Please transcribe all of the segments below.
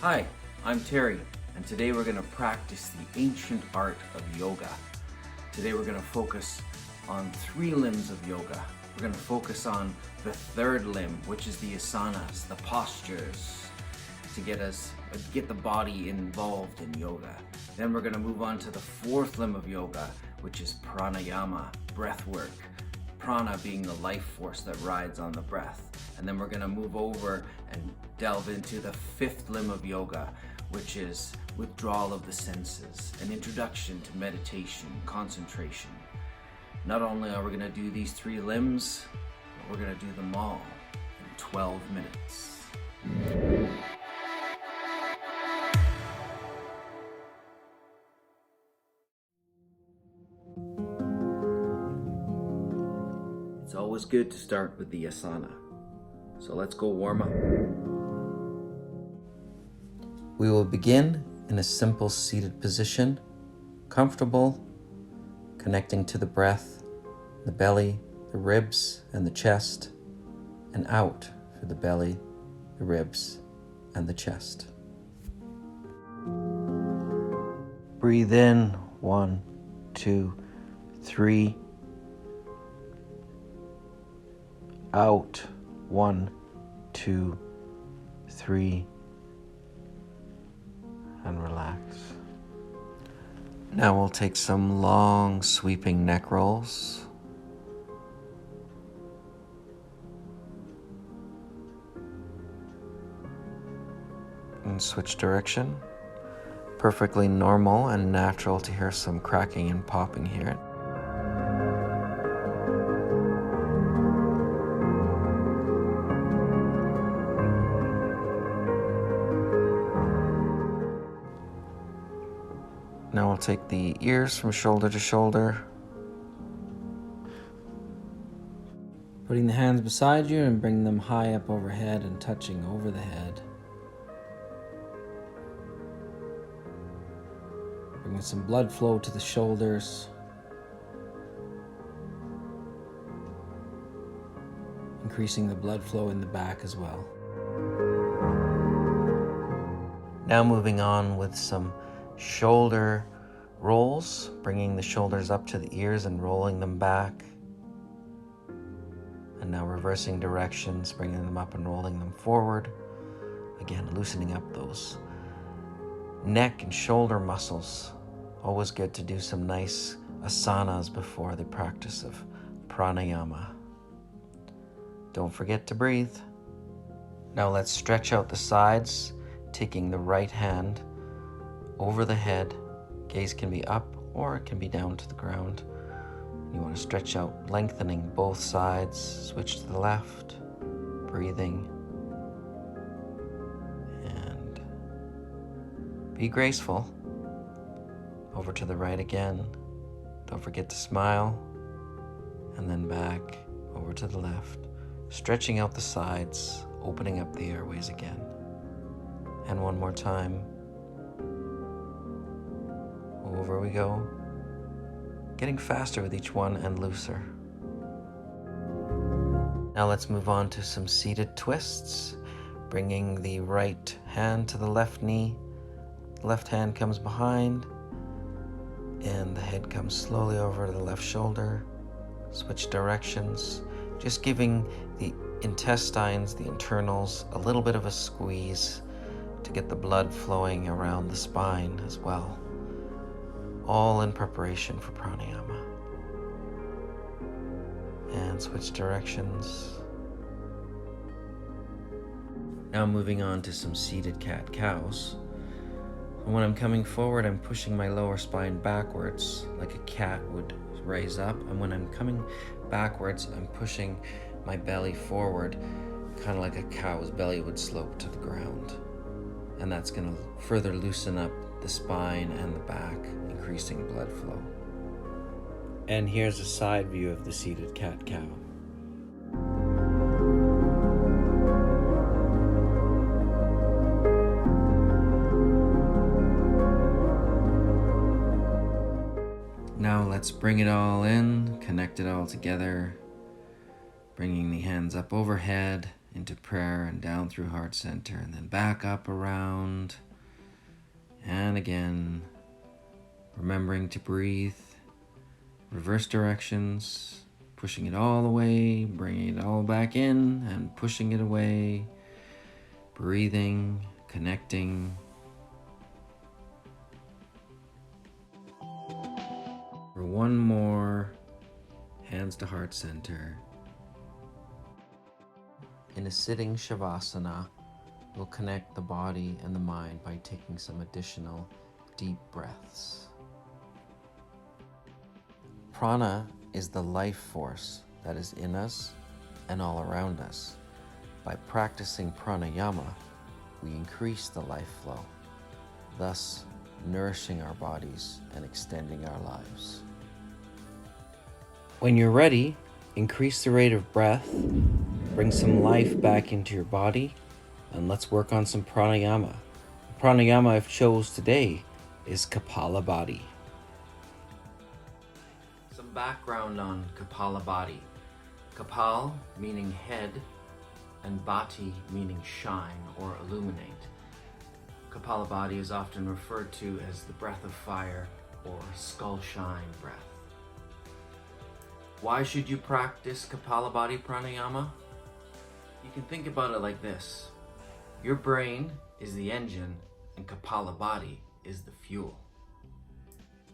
Hi, I'm Terry, and today we're going to practice the ancient art of yoga. Today we're going to focus on 3 limbs of yoga. We're going to focus on the third limb, which is the asanas, the postures, to get the body involved in yoga. Then we're going to move on to the 4th limb of yoga, which is pranayama, breath work. Prana being the life force that rides on the breath. And then we're going to move over and delve into the 5th limb of yoga, which is withdrawal of the senses, an introduction to meditation, concentration. Not only are we going to do these 3 limbs, but we're going to do them all in 12 minutes. It's always good to start with the asana. So let's go warm up. We will begin in a simple seated position, comfortable, connecting to the breath, the belly, the ribs, and the chest, and out for the belly, the ribs, and the chest. Breathe in, 1, 2, 3. Out, 1, 2, 3, and relax. Now we'll take some long sweeping neck rolls. And switch direction. Perfectly normal and natural to hear some cracking and popping here. Now we'll take the ears from shoulder to shoulder. Putting the hands beside you and bring them high up overhead and touching over the head. Bringing some blood flow to the shoulders. Increasing the blood flow in the back as well. Now moving on with some shoulder rolls, bringing the shoulders up to the ears and rolling them back. And now reversing directions, bringing them up and rolling them forward. Again, loosening up those neck and shoulder muscles. Always good to do some nice asanas before the practice of pranayama. Don't forget to breathe. Now let's stretch out the sides, taking the right hand over the head. Gaze can be up or it can be down to the ground. You want to stretch out, lengthening both sides. Switch to the left, breathing, and be graceful. Over to the right again. Don't forget to smile, and then back over to the left, stretching out the sides, opening up the airways again. And one more time. Over we go, getting faster with each one and looser. Now let's move on to some seated twists, bringing the right hand to the left knee, left hand comes behind, and the head comes slowly over to the left shoulder. Switch directions, just giving the intestines, the internals, a little bit of a squeeze to get the blood flowing around the spine as well. All in preparation for pranayama. And switch directions. Now moving on to some seated cat-cows. When I'm coming forward, I'm pushing my lower spine backwards like a cat would raise up. And when I'm coming backwards, I'm pushing my belly forward, kind of like a cow's belly would slope to the ground. And that's going to further loosen up the spine and the back, increasing blood flow. And here's a side view of the seated cat-cow. Now let's bring it all in, connect it all together, bringing the hands up overhead into prayer and down through heart center, and then back up around and again, remembering to breathe, reverse directions, pushing it all away, bringing it all back in and pushing it away, breathing, connecting. For one more, hands to heart center. In a sitting Shavasana, we'll connect the body and the mind by taking some additional deep breaths. Prana is the life force that is in us and all around us. By practicing pranayama, we increase the life flow, thus nourishing our bodies and extending our lives. When you're ready, increase the rate of breath, bring some life back into your body, and let's work on some pranayama. The pranayama I've chose today is Kapalabhati. Some background on Kapalabhati. Kapal meaning head, and Bhati meaning shine or illuminate. Kapalabhati is often referred to as the breath of fire or skull shine breath. Why should you practice Kapalabhati pranayama? You can think about it like this. Your brain is the engine and Kapalabhati is the fuel.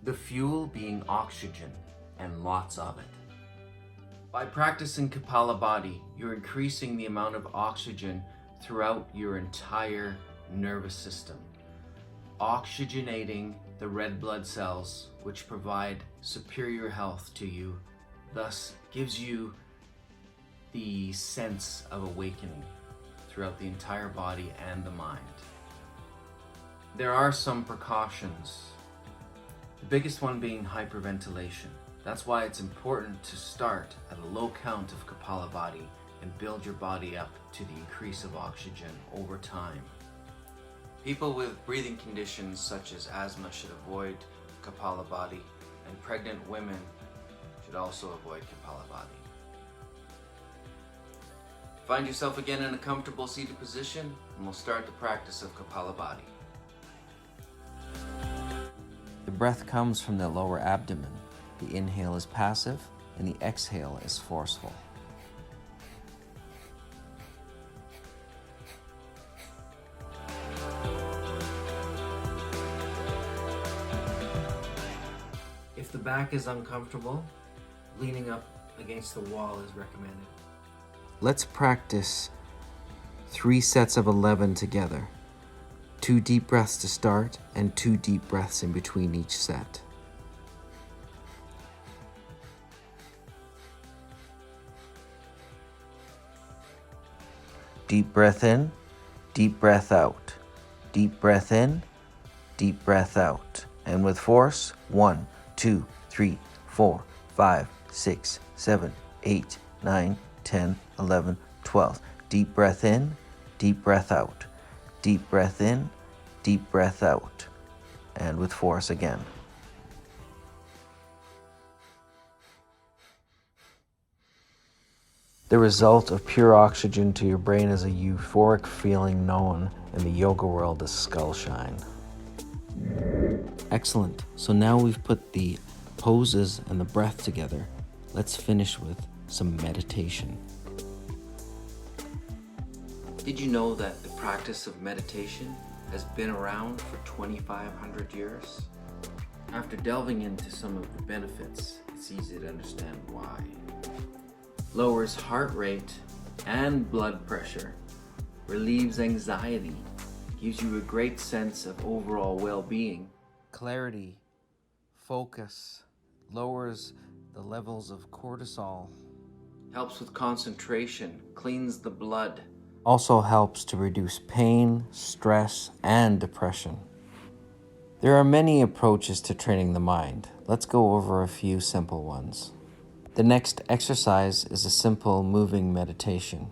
The fuel being oxygen and lots of it. By practicing Kapalabhati, you're increasing the amount of oxygen throughout your entire nervous system, oxygenating the red blood cells which provide superior health to you, thus gives you the sense of awakening throughout the entire body and the mind. There are some precautions, the biggest one being hyperventilation. That's why it's important to start at a low count of Kapalabhati and build your body up to the increase of oxygen over time. People with breathing conditions such as asthma should avoid Kapalabhati, and pregnant women should also avoid Kapalabhati. Find yourself again in a comfortable seated position, and we'll start the practice of Kapalabhati. The breath comes from the lower abdomen. The inhale is passive, and the exhale is forceful. If the back is uncomfortable, leaning up against the wall is recommended. Let's practice 3 sets of 11 together. 2 deep breaths to start and 2 deep breaths in between each set. Deep breath in, deep breath out. Deep breath in, deep breath out. And with force, 1, 2, 3, 4, 5, 6, 7, 8, 9, 10, 11, 12. Deep breath in, deep breath out. Deep breath in, deep breath out. And with force again. The result of pure oxygen to your brain is a euphoric feeling known in the yoga world as skull shine. Excellent. So now we've put the poses and the breath together. Let's finish with some meditation. Did you know that the practice of meditation has been around for 2,500 years? After delving into some of the benefits, it's easy to understand why. Lowers heart rate and blood pressure, relieves anxiety, gives you a great sense of overall well-being, clarity, focus, lowers the levels of cortisol, helps with concentration, cleans the blood, also helps to reduce pain, stress, and depression. There are many approaches to training the mind. Let's go over a few simple ones. The next exercise is a simple moving meditation.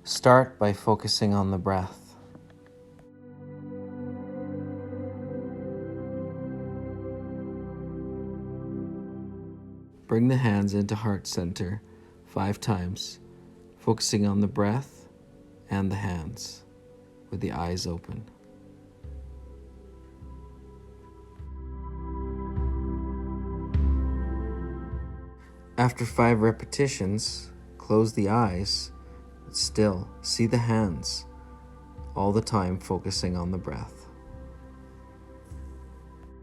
Start by focusing on the breath. Bring the hands into heart center 5 times focusing on the breath and the hands with the eyes open. After 5 repetitions, close the eyes, but still see the hands, all the time focusing on the breath.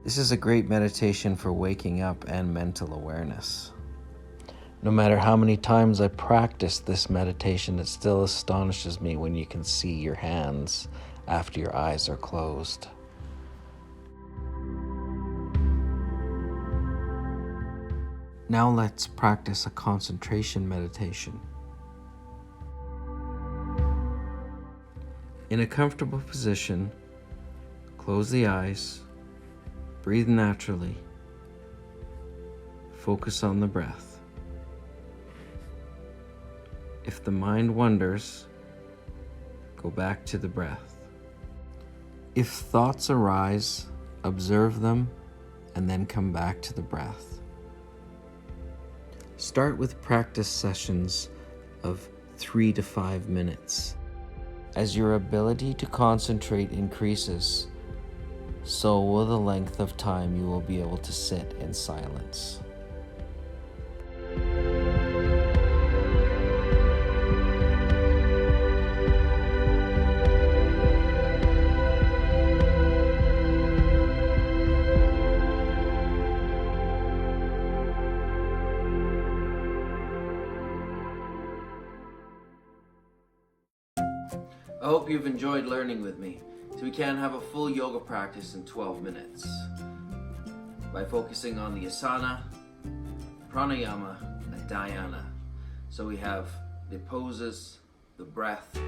This is a great meditation for waking up and mental awareness. No matter how many times I practice this meditation, it still astonishes me when you can see your hands after your eyes are closed. Now let's practice a concentration meditation. In a comfortable position, close the eyes, breathe naturally, focus on the breath. If the mind wanders, go back to the breath. If thoughts arise, observe them and then come back to the breath. Start with practice sessions of 3 to 5 minutes. As your ability to concentrate increases, so will the length of time you will be able to sit in silence. I hope you've enjoyed learning with me, so we can have a full yoga practice in 12 minutes by focusing on the asana, pranayama, and dhyana. So we have the poses, the breath,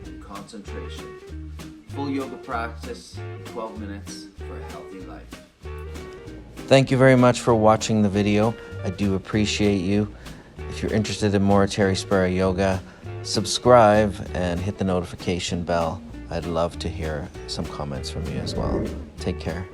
and concentration. Full yoga practice, 12 minutes for a healthy life. Thank you very much for watching the video. I do appreciate you. If you're interested in more Terry Sparrow Yoga, subscribe and hit the notification bell. I'd love to hear some comments from you as well. Take care.